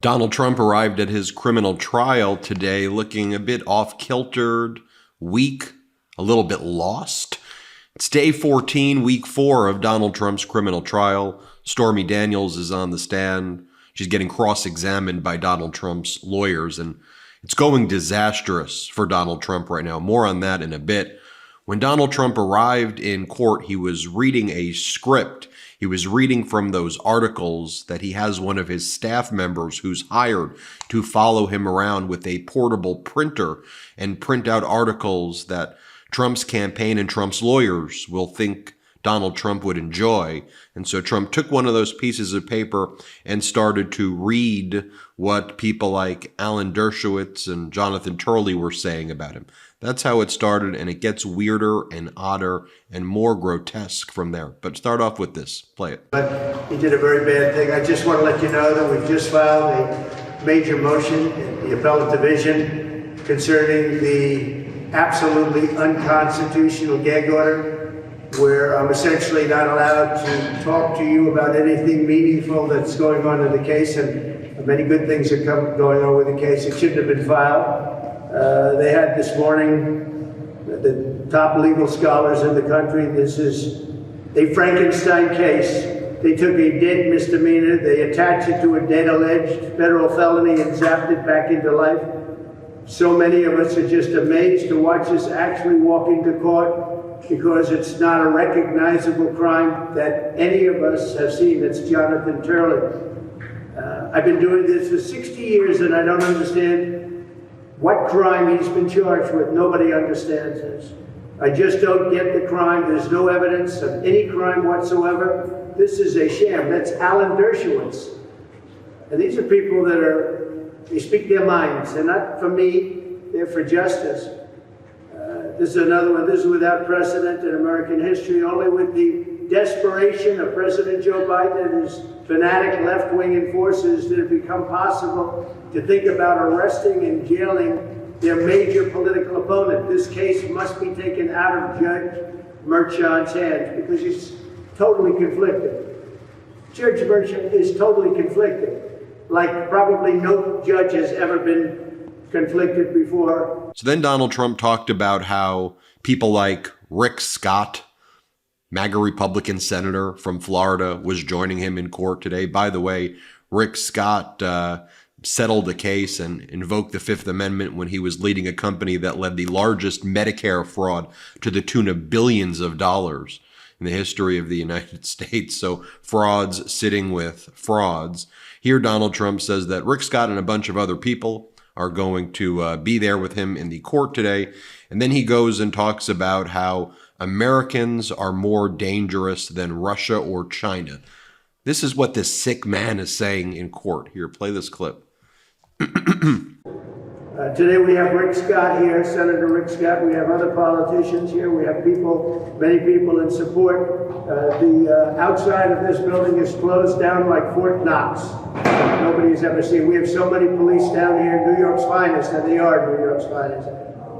Donald Trump arrived at his criminal trial today looking a bit off-kiltered, weak, a little bit lost. It's day 14, week 4 of Donald Trump's criminal trial. Stormy Daniels is on the stand. She's getting cross-examined by Donald Trump's lawyers, and it's going disastrous for Donald Trump right now. More on that in a bit. When Donald Trump arrived in court, he was reading a script. He was reading from those articles that he has one of his staff members who's hired to follow him around with a portable printer and print out articles that Trump's campaign and Trump's lawyers will think Donald Trump would enjoy. And so Trump took one of those pieces of paper and started to read what people like Alan Dershowitz and Jonathan Turley were saying about him. That's how it started, and it gets weirder and odder and more grotesque from there. But start off with this. Play it. But he did a very bad thing. I just want to let you know that we've just filed a major motion in the appellate division concerning the absolutely unconstitutional gag order, where I'm essentially not allowed to talk to you about anything meaningful that's going on in the case, and many good things are going on with the case. It shouldn't have been filed. They had this morning the top legal scholars in the country. This is a Frankenstein case. They took a dead misdemeanor, they attached it to a dead alleged federal felony and zapped it back into life. So many of us are just amazed to watch us actually walk into court, because it's not a recognizable crime that any of us have seen. It's Jonathan Turley. I've been doing this for 60 years and I don't understand what crime he's been charged with. Nobody understands this. I just don't get the crime. There's no evidence of any crime whatsoever. This is a sham. That's Alan Dershowitz. And these are people that they speak their minds. They're not for me, they're for justice. This is another one. This is without precedent in American history, only with the desperation of President Joe Biden and his fanatic left-wing enforcers did it become possible to think about arresting and jailing their major political opponent. This case must be taken out of Judge Merchan's hands because he's totally conflicted. Judge Merchan is totally conflicted, like probably no judge has ever been conflicted before. So then Donald Trump talked about how people like Rick Scott, MAGA Republican senator from Florida, was joining him in court today. By the way, Rick Scott settled a case and invoked the Fifth Amendment when he was leading a company that led the largest Medicare fraud to the tune of billions of dollars in the history of the United States. So frauds sitting with frauds. Here Donald Trump says that Rick Scott and a bunch of other people are going to be there with him in the court today. And then he goes and talks about how Americans are more dangerous than Russia or China. This is what this sick man is saying in court. Here, play this clip. Today we have Rick Scott here, Senator Rick Scott. We have other politicians here. We have people, many people in support. The outside of this building is closed down like Fort Knox. Nobody's ever seen. We have so many police down here, New York's finest, and they are New York's finest.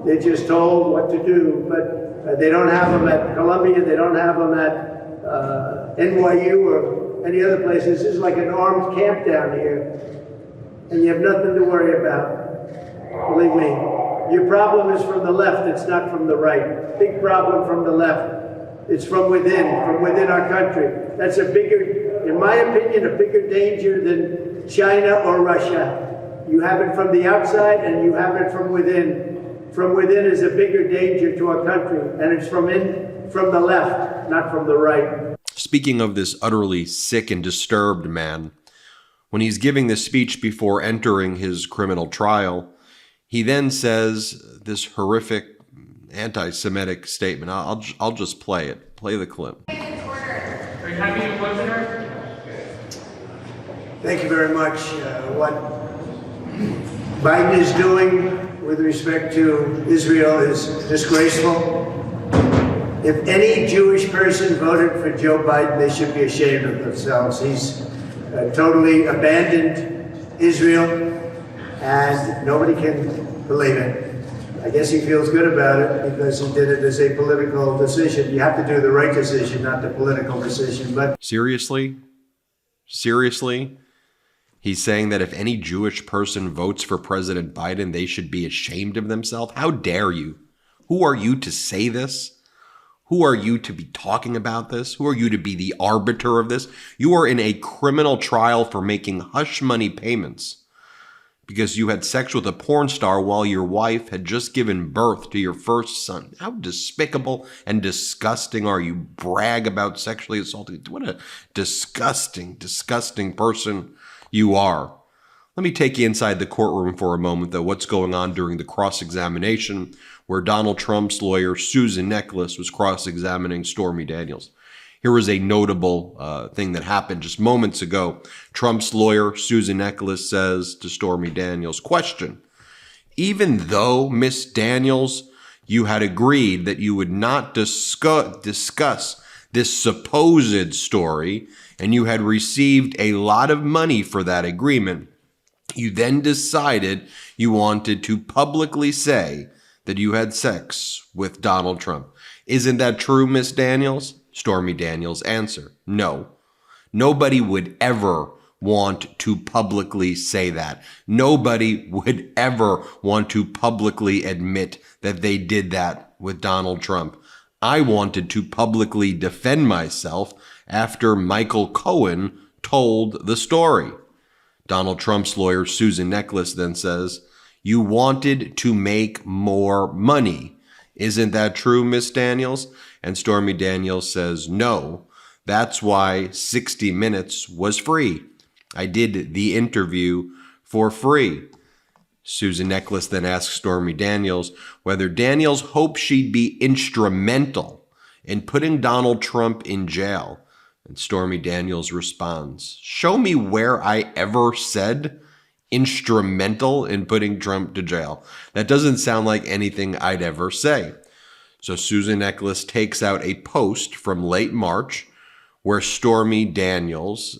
They're just told what to do, but they don't have them at Columbia. They don't have them at NYU or any other places. This is like an armed camp down here, and you have nothing to worry about. Believe me, your problem is from the left, it's not from the right. Big problem from the left. It's from within our country. That's a bigger, in my opinion, a bigger danger than China or Russia. You have it from the outside and you have it from within. From within is a bigger danger to our country, and it's from the left, not from the right. Speaking of this utterly sick and disturbed man, when he's giving this speech before entering his criminal trial, he then says this horrific anti-Semitic statement. I'll just play it. Play the clip. Are you happy to close it? Thank you very much. What Biden is doing with respect to Israel is disgraceful. If any Jewish person voted for Joe Biden, they should be ashamed of themselves. He's totally abandoned Israel, and nobody can believe it. I guess he feels good about it because he did it as a political decision. You have to do the right decision, not the political decision. But seriously? He's saying that if any Jewish person votes for President Biden, they should be ashamed of themselves. How dare you? Who are you to say this? Who are you to be talking about this? Who are you to be the arbiter of this? You are in a criminal trial for making hush money payments because you had sex with a porn star while your wife had just given birth to your first son. How despicable and disgusting are you? Brag about sexually assaulting. What a disgusting, disgusting person you are. Let me take you inside the courtroom for a moment, though. What's going on during the cross-examination where Donald Trump's lawyer, Susan Nicholas, was cross-examining Stormy Daniels. Here was a notable thing that happened just moments ago. Trump's lawyer, Susan Nicholas, says to Stormy Daniels, question, even though, Miss Daniels, you had agreed that you would not discuss this supposed story, and you had received a lot of money for that agreement, you then decided you wanted to publicly say that you had sex with Donald Trump. Isn't that true, Miss Daniels? Stormy Daniels' answer, no. Nobody would ever want to publicly say that. Nobody would ever want to publicly admit that they did that with Donald Trump. I wanted to publicly defend myself after Michael Cohen told the story. Donald Trump's lawyer, Susan Nicholas, then says, you wanted to make more money. Isn't that true, Miss Daniels? And Stormy Daniels says, no, that's why 60 Minutes was free. I did the interview for free. Susan Nicholas then asks Stormy Daniels whether Daniels hoped she'd be instrumental in putting Donald Trump in jail. And Stormy Daniels responds, show me where I ever said instrumental in putting Trump to jail. That doesn't sound like anything I'd ever say. So Susan Nicholas takes out a post from late March where Stormy Daniels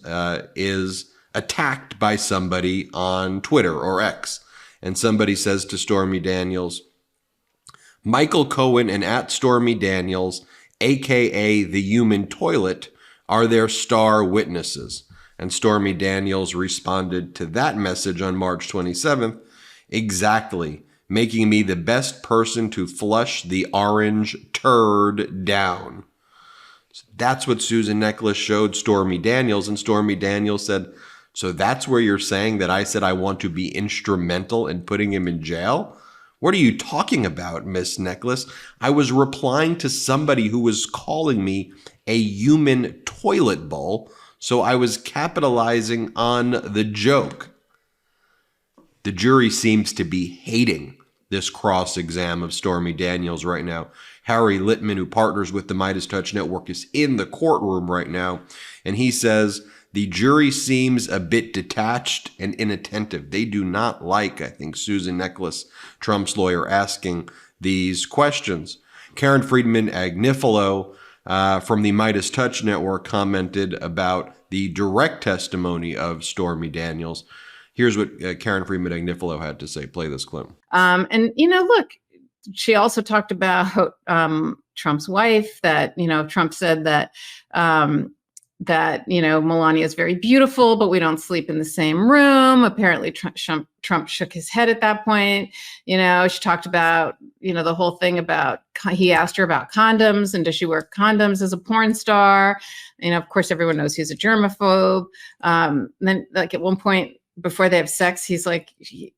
is attacked by somebody on Twitter or X. And somebody says to Stormy Daniels, Michael Cohen and at Stormy Daniels, aka the human toilet, are their star witnesses. And Stormy Daniels responded to that message on March 27th, exactly, making me the best person to flush the orange turd down. So that's what Susan Nicholas showed Stormy Daniels, and Stormy Daniels said, so that's where you're saying that I said I want to be instrumental in putting him in jail? What are you talking about, Miss Nicholas? I was replying to somebody who was calling me a human toilet bowl, so I was capitalizing on the joke. The jury seems to be hating this cross-exam of Stormy Daniels right now. Harry Littman, who partners with the MeidasTouch Network, is in the courtroom right now, and he says the jury seems a bit detached and inattentive. They do not like, I think, Susan Nicholas, Trump's lawyer, asking these questions. Karen Friedman-Agnifilo from the Midas Touch Network commented about the direct testimony of Stormy Daniels. Here's what Karen Friedman-Agnifilo had to say. Play this clip. And, look, she also talked about Trump's wife, that, Trump said that, Melania is very beautiful, but we don't sleep in the same room. Apparently, Trump shook his head at that point. She talked about, the whole thing about, he asked her about condoms and does she wear condoms as a porn star? Of course, everyone knows he's a germaphobe. Then, like, at one point before they have sex, he's like, he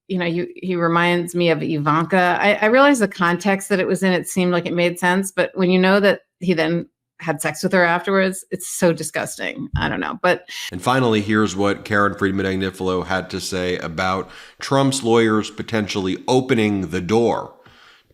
reminds me of Ivanka. I realize the context that it was in, it seemed like it made sense. But when you know that he then had sex with her afterwards, it's so disgusting. I don't know. And finally, here's what Karen Friedman-Agnifilo had to say about Trump's lawyers potentially opening the door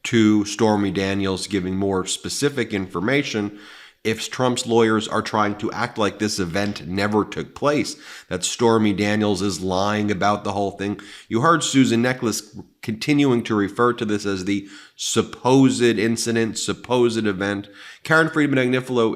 to Stormy Daniels giving more specific information if Trump's lawyers are trying to act like this event never took place, that Stormy Daniels is lying about the whole thing. You heard Susan Nicholas continuing to refer to this as the supposed incident, supposed event. Karen Friedman-Agnifilo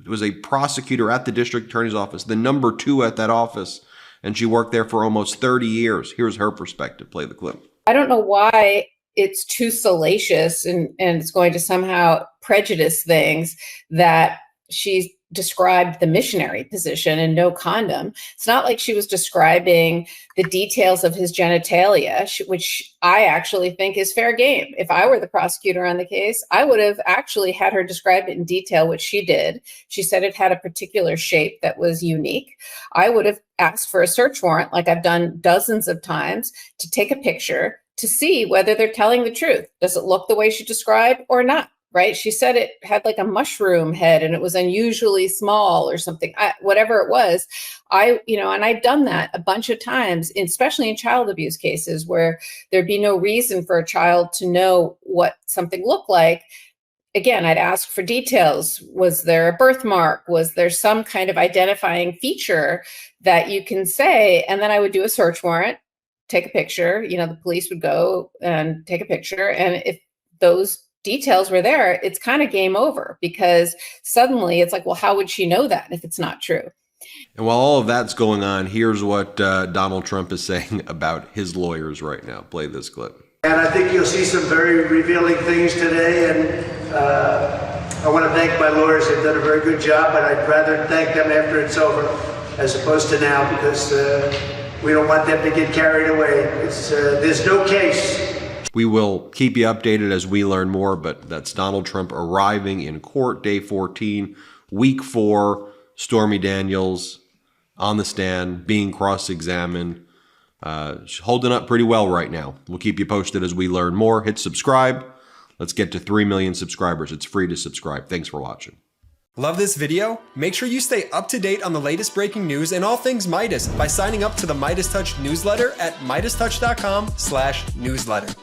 was a prosecutor at the district attorney's office, the number 2 at that office, and she worked there for almost 30 years. Here's her perspective. Play the clip. I don't know why it's too salacious and it's going to somehow prejudice things that she's described the missionary position and no condom. It's not like she was describing the details of his genitalia, which I actually think is fair game. If I were the prosecutor on the case, I would have actually had her describe it in detail, which she did. She said it had a particular shape that was unique. I would have asked for a search warrant, like I've done dozens of times, to take a picture to see whether they're telling the truth. Does it look the way she described or not? Right? She said it had like a mushroom head and it was unusually small or something, whatever it was. And I've done that a bunch of times, especially in child abuse cases where there'd be no reason for a child to know what something looked like. Again, I'd ask for details. Was there a birthmark? Was there some kind of identifying feature that you can say? And then I would do a search warrant, take a picture. The police would go and take a picture. And if those details were there, it's kind of game over, because suddenly it's like, well, how would she know that if it's not true? And while all of that's going on, here's what Donald Trump is saying about his lawyers right now. Play this clip. And I think you'll see some very revealing things today. And I want to thank my lawyers. They've done a very good job, but I'd rather thank them after it's over as opposed to now, because we don't want them to get carried away. There's no case. We will keep you updated as we learn more, but that's Donald Trump arriving in court, day 14, week 4, Stormy Daniels on the stand, being cross-examined, holding up pretty well right now. We'll keep you posted as we learn more. Hit subscribe. Let's get to 3 million subscribers. It's free to subscribe. Thanks for watching. Love this video? Make sure you stay up to date on the latest breaking news and all things Meidas by signing up to the MeidasTouch newsletter at MeidasTouch.com/newsletter.